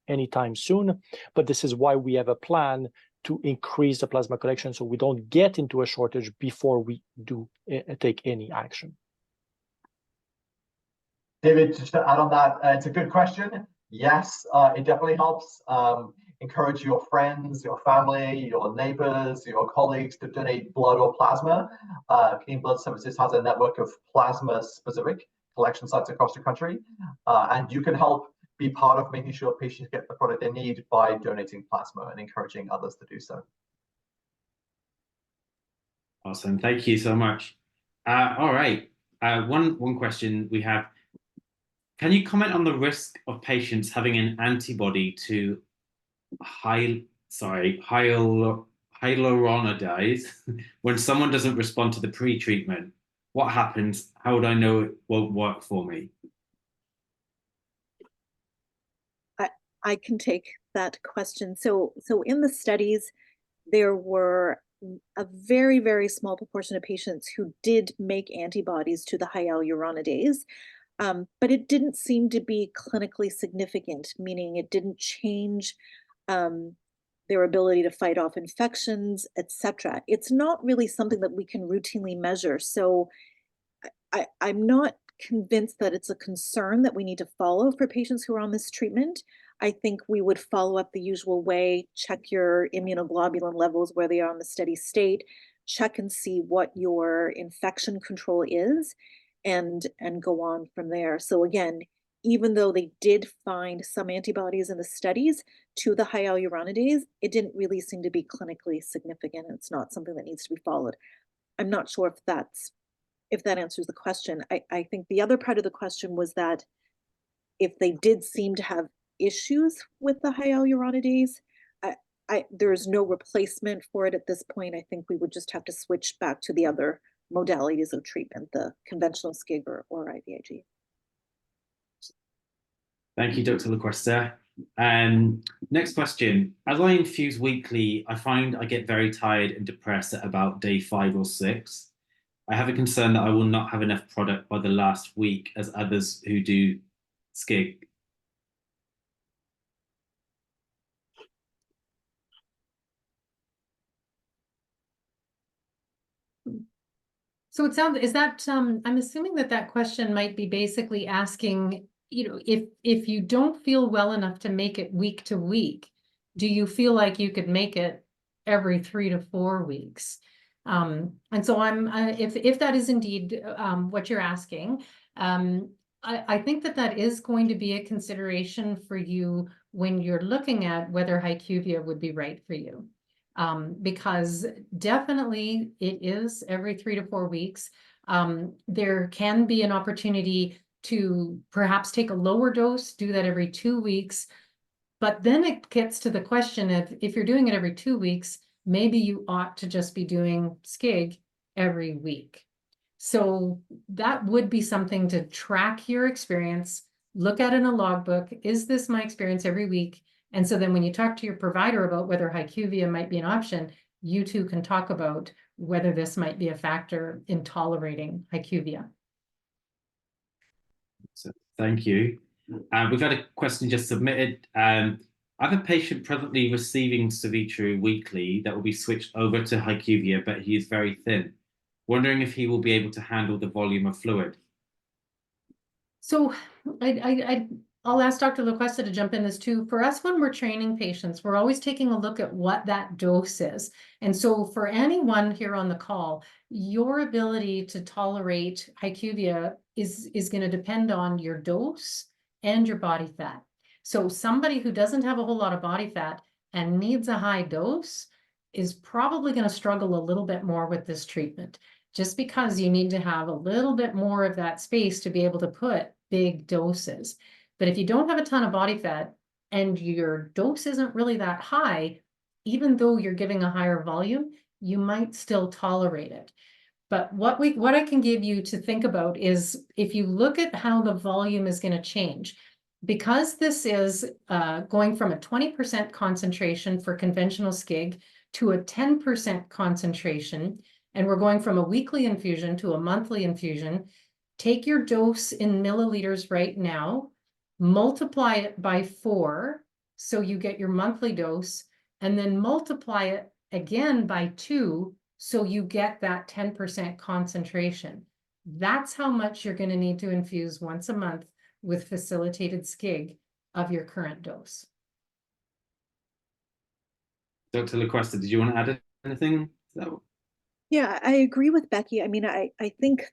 anytime soon. But this is why we have a plan to increase the plasma collection so we don't get into a shortage before we do take any action. David, just to add on that, it's a good question. Yes, it definitely helps. Encourage your friends, your family, your neighbors, your colleagues to donate blood or plasma. Canadian Blood Services has a network of plasma-specific collection sites across the country, and you can help be part of making sure patients get the product they need by donating plasma and encouraging others to do so. Awesome, thank you so much. All right, one question we have. Can you comment on the risk of patients having an antibody to hyaluronidase when someone doesn't respond to the pre-treatment? What happens? How would I know it won't work for me? I can take that question. So in the studies, there were a very, very small proportion of patients who did make antibodies to the hyaluronidase, but it didn't seem to be clinically significant, meaning it didn't change their ability to fight off infections, etc. It's not really something that we can routinely measure. So I'm not convinced that it's a concern that we need to follow for patients who are on this treatment. I think we would follow up the usual way, check your immunoglobulin levels where they are in the steady state, check and see what your infection control is, and go on from there. So again, even though they did find some antibodies in the studies to the hyaluronidase, it didn't really seem to be clinically significant. It's not something that needs to be followed. I'm not sure if that answers the question. I think the other part of the question was that if they did seem to have issues with the hyaluronidase, there's no replacement for it at this point. I think we would just have to switch back to the other modalities of treatment, the conventional SCIG or IVIG. Thank you, Dr. Lacuesta. Next question. As I infuse weekly, I find I get very tired and depressed at about day 5 or 6. I have a concern that I will not have enough product by the last week as others who do SCIG. So it sounds, is that, I'm assuming that that question might be basically asking, if you don't feel well enough to make it week to week, do you feel like you could make it every 3 to 4 weeks? And so if that is indeed what you're asking, I think that is going to be a consideration for you when you're looking at whether HyQvia would be right for you. Because definitely it is every 3 to 4 weeks. There can be an opportunity to perhaps take a lower dose, do that every 2 weeks. But then it gets to the question of, if you're doing it every 2 weeks, maybe you ought to just be doing SCIG every week. So that would be something to track your experience, look at in a logbook. Is this my experience every week? And so then when you talk to your provider about whether HyQvia might be an option, you two can talk about whether this might be a factor in tolerating HyQvia. So, thank you. We've had a question just submitted. I have a patient presently receiving Savitru weekly that will be switched over to HyQvia, but he is very thin. Wondering if he will be able to handle the volume of fluid. So I'll ask Dr. Lacuesta to jump in this too. For us, when we're training patients, we're always taking a look at what that dose is. And so for anyone here on the call, your ability to tolerate HyQvia is going to depend on your dose and your body fat. So somebody who doesn't have a whole lot of body fat and needs a high dose is probably going to struggle a little bit more with this treatment, just because you need to have a little bit more of that space to be able to put big doses. But if you don't have a ton of body fat and your dose isn't really that high, even though you're giving a higher volume, you might still tolerate it. But what I can give you to think about is, if you look at how the volume is going to change, because this is going from a 20% concentration for conventional SCIG to a 10% concentration, and we're going from a weekly infusion to a monthly infusion, take your dose in milliliters right now, multiply it by 4, so you get your monthly dose, and then multiply it again by 2, so you get that 10% concentration. That's how much you're going to need to infuse once a month with facilitated SCIG of your current dose. Dr. Lacuesta, did you want to add anything? Yeah, I agree with Becky. I mean, I think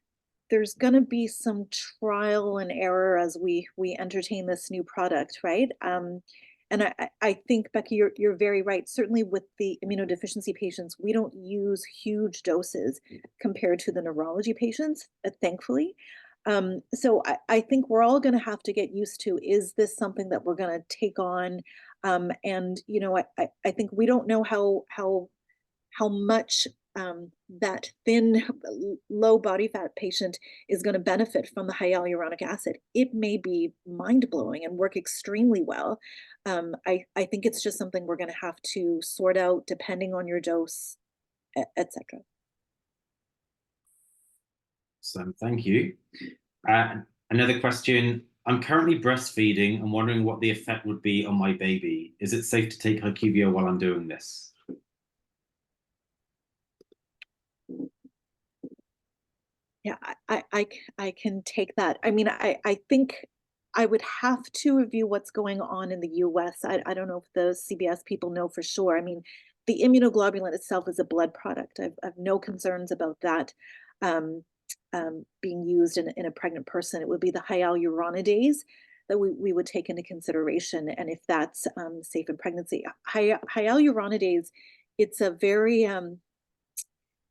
there's going to be some trial and error as we entertain this new product, right? And I think, Becky, you're very right. Certainly with the immunodeficiency patients, we don't use huge doses compared to the neurology patients, thankfully. So I think we're all going to have to get used to, is this something that we're going to take on? And, you know, I think we don't know how much that thin, low body fat patient is going to benefit from the high hyaluronic acid. It may be mind-blowing and work extremely well. I think it's just something we're going to have to sort out depending on your dose, etc. So thank you. Another question. I'm currently breastfeeding and wondering what the effect would be on my baby. Is it safe to take HyQvia while I'm doing this? Yeah, I can take that. I mean, I think I would have to review what's going on in the US. I don't know if the CBS people know for sure. I mean, the immunoglobulin itself is a blood product. I've no concerns about that being used in a pregnant person. It would be the hyaluronidase that we would take into consideration, and if that's safe in pregnancy. Hyaluronidase, it's a very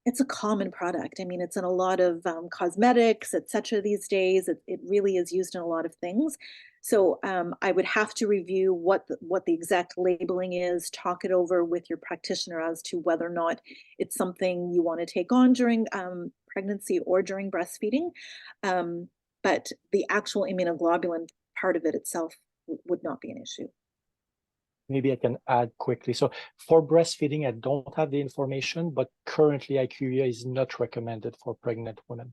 it's a common product. I mean, it's in a lot of cosmetics, etc. these days. It really is used in a lot of things. So I would have to review what the exact labeling is, talk it over with your practitioner as to whether or not it's something you want to take on during pregnancy or during breastfeeding. But the actual immunoglobulin part of it itself would not be an issue. Maybe I can add quickly. So for breastfeeding, I don't have the information, but currently HyQvia is not recommended for pregnant women.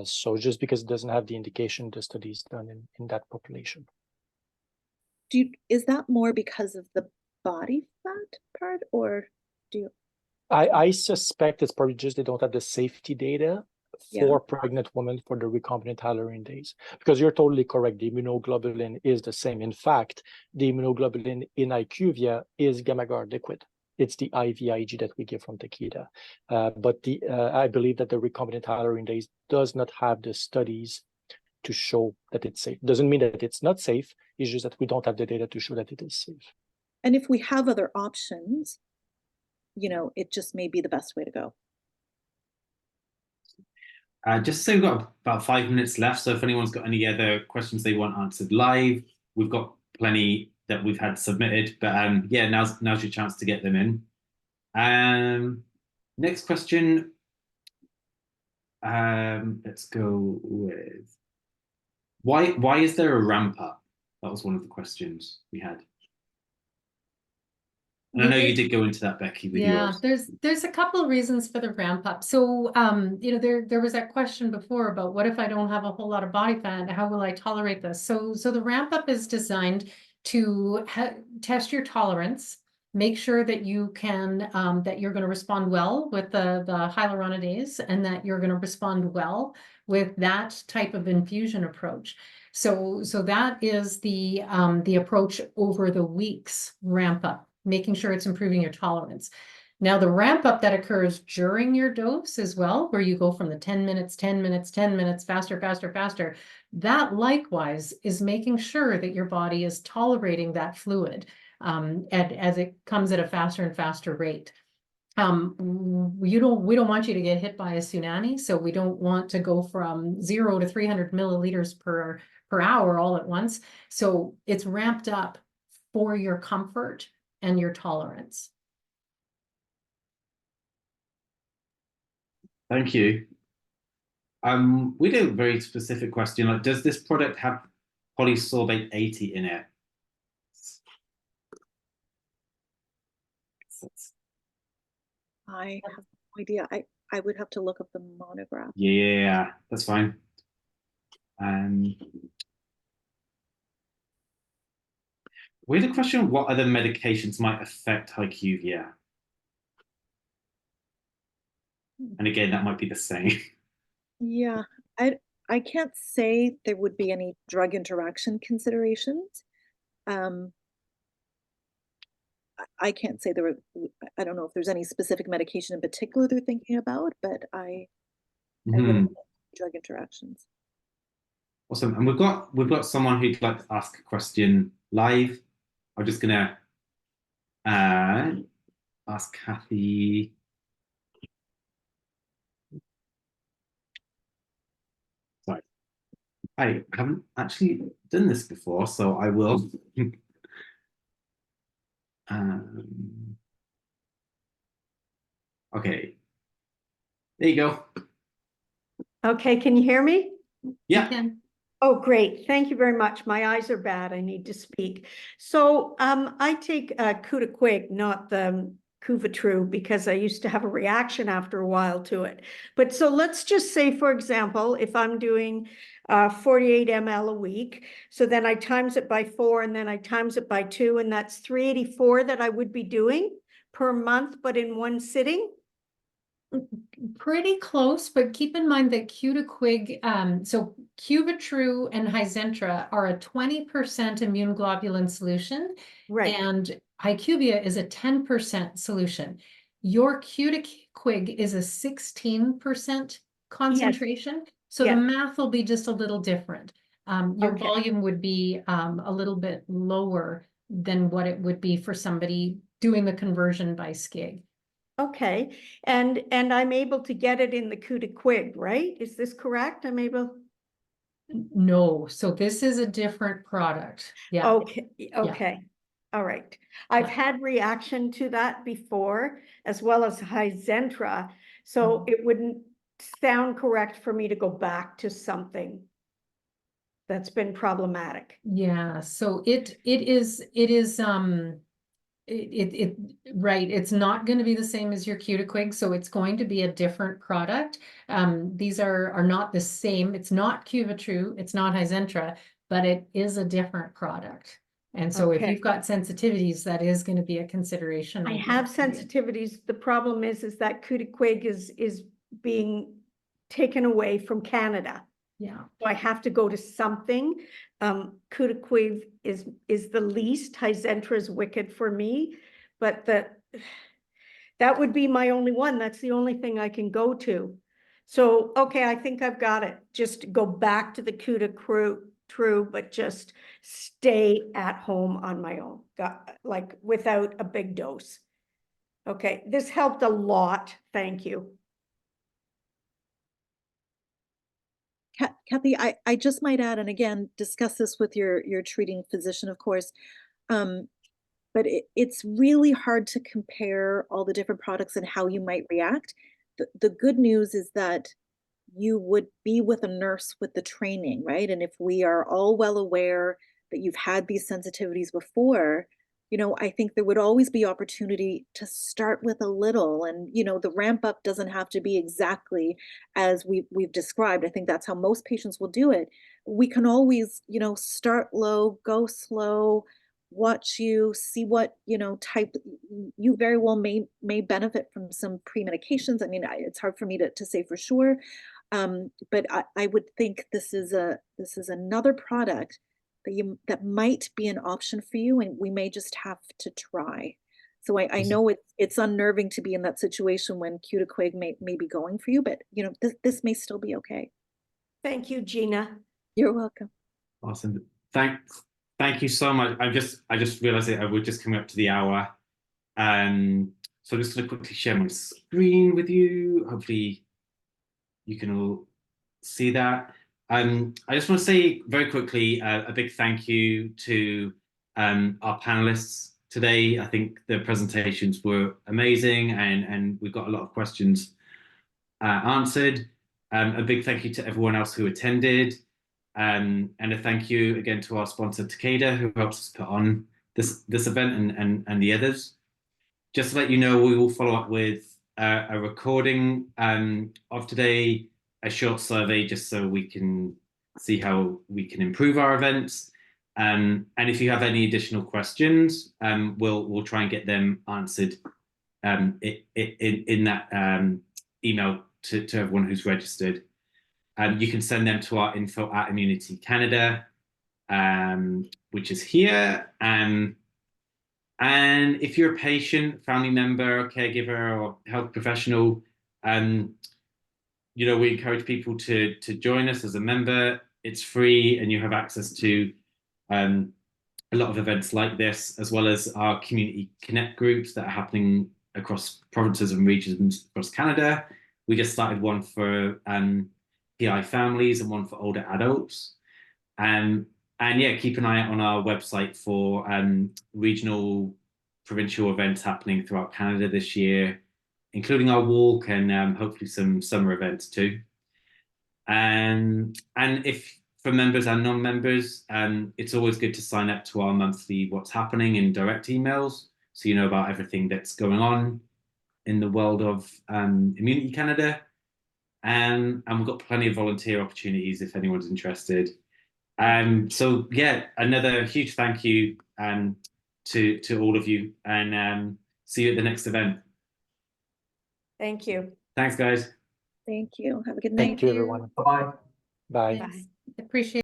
So just because it doesn't have the indication, the study is done in that population. Is that more because of the body fat part, or do you? I suspect it's probably just they don't have the safety data for pregnant women for the recombinant hyaluronidase. Because you're totally correct, the immunoglobulin is the same. In fact, the immunoglobulin in HyQvia is GammaGuard liquid. It's the IVIG that we give from Takeda. But I believe that the recombinant hyaluronidase does not have the studies to show that it's safe. Doesn't mean that it's not safe. It's just that we don't have the data to show that it is safe. And if we have other options, it just may be the best way to go. Just so we've got about 5 minutes left. So if anyone's got any other questions they want answered live, we've got plenty that we've had submitted. But yeah, now's your chance to get them in. Next question. Let's go with why is there a ramp up? That was one of the questions we had. And I know you did go into that, Becky, with yours. There's a couple of reasons for the ramp up. So, there was that question before about what if I don't have a whole lot of body fat? How will I tolerate this? So the ramp up is designed to test your tolerance, make sure that you can, that you're going to respond well with the hyaluronidase, and that you're going to respond well with that type of infusion approach. So that is the approach over the weeks ramp up, making sure it's improving your tolerance. Now, the ramp up that occurs during your dose as well, where you go from the 10 minutes, 10 minutes, 10 minutes, faster, faster, faster, that likewise is making sure that your body is tolerating that fluid as it comes at a faster and faster rate. We don't want you to get hit by a tsunami, so we don't want to go from 0 to 300 milliliters per hour all at once. So it's ramped up for your comfort and your tolerance. Thank you. We did a very specific question. Like, does this product have polysorbate 80 in it? I have no idea. I would have to look up the monograph. Yeah, that's fine. We had a question: what other medications might affect HyQvia? And again, that might be the same. Yeah, I can't say there would be any drug interaction considerations. I can't say I don't know if there's any specific medication in particular they're thinking about, but I wouldn't know drug interactions. Awesome. And we've got someone who'd like to ask a question live. I'm just gonna ask Kathy. Sorry, I haven't actually done this before, so I will. Okay, there you go. Okay, can you hear me? Yeah. Oh, great. Thank you very much. My eyes are bad. I need to speak. So I take Quig, not the Cuvitru, because I used to have a reaction after a while to it. But so let's just say, for example, if I'm doing 48 ml a week, so then I times it by 4 and then I times it by 2, and that's 384 that I would be doing per month, but in one sitting. Pretty close, but keep in mind that Quig, so Cuvitru and Hizentra are a 20% immunoglobulin solution, Right. And HyQvia is a 10% solution. Your Quig is a 16% concentration, so the math will be just a little different. Your volume would be a little bit lower than what it would be for somebody doing the conversion by SCIG. Okay, and I'm able to get it in the Quig, right? Is this correct? I'm able. No, so this is a different product. Yeah. Okay. All right. I've had reaction to that before, as well as Hizentra, so it wouldn't sound correct for me to go back to something that's been problematic. Yeah, so it is right, it's not going to be the same as your Quig, so it's going to be a different product. These are not the same. It's not Cuvitru, it's not Hizentra, but it is a different product. And so if you've got sensitivities, that is going to be a consideration. I have sensitivities. The problem is that Quig is being taken away from Canada. Yeah. So I have to go to something. Kudaquiv is the least. Hizentra is wicked for me, but that would be my only one. That's the only thing I can go to. So, okay, I think I've got it. Just go back to the True, but just stay at home on my own, like without a big dose. Okay, this helped a lot. Thank you. Kathy, I just might add, and again, discuss this with your treating physician, of course, but it's really hard to compare all the different products and how you might react. The good news is that you would be with a nurse with the training, right? And if we are all well aware that you've had these sensitivities before, you know, I think there would always be opportunity to start with a little, and, you know, the ramp up doesn't have to be exactly as we've described. I think that's how most patients will do it. We can always, you know, start low, go slow, watch you, see what, you know, type. You very well may benefit from some pre-medications. I mean, it's hard for me to say for sure, but I would think this is another product that might be an option for you, and we may just have to try. So I know it's unnerving to be in that situation when Kudaquiv may be going for you, but you know, this may still be okay. Thank you, Gina. You're welcome. Awesome. Thank you so much. I just realized that we're just coming up to the hour. So I'm just going to quickly share my screen with you. Hopefully you can all see that. I just want to say very quickly a big thank you to our panelists today. I think the presentations were amazing, and we've got a lot of questions answered. A big thank you to everyone else who attended, and a thank you again to our sponsor Takeda, who helps us put on this event and the others. Just to let you know, we will follow up with a recording of today, a short survey, just so we can see how we can improve our events. And if you have any additional questions, we'll try and get them answered in that email to everyone who's registered. You can send them to our info@Immunity Canada, which is here. And if you're a patient, family member, caregiver, or health professional, you know, we encourage people to join us as a member. It's free, and you have access to a lot of events like this, as well as our community connect groups that are happening across provinces and regions across Canada. We just started one for PI families and one for older adults. And yeah, keep an eye out on our website for regional, provincial events happening throughout Canada this year, including our walk and hopefully some summer events too. And if for members and non-members, it's always good to sign up to our monthly What's Happening in direct emails, so you know about everything that's going on in the world of Immunity Canada. And we've got plenty of volunteer opportunities if anyone's interested. So yeah, another huge thank you to all of you, and see you at the next event. Thank you. Thanks, guys. Thank you. Have a good night. Thank you, everyone. Bye-bye. Bye. Bye. Appreciate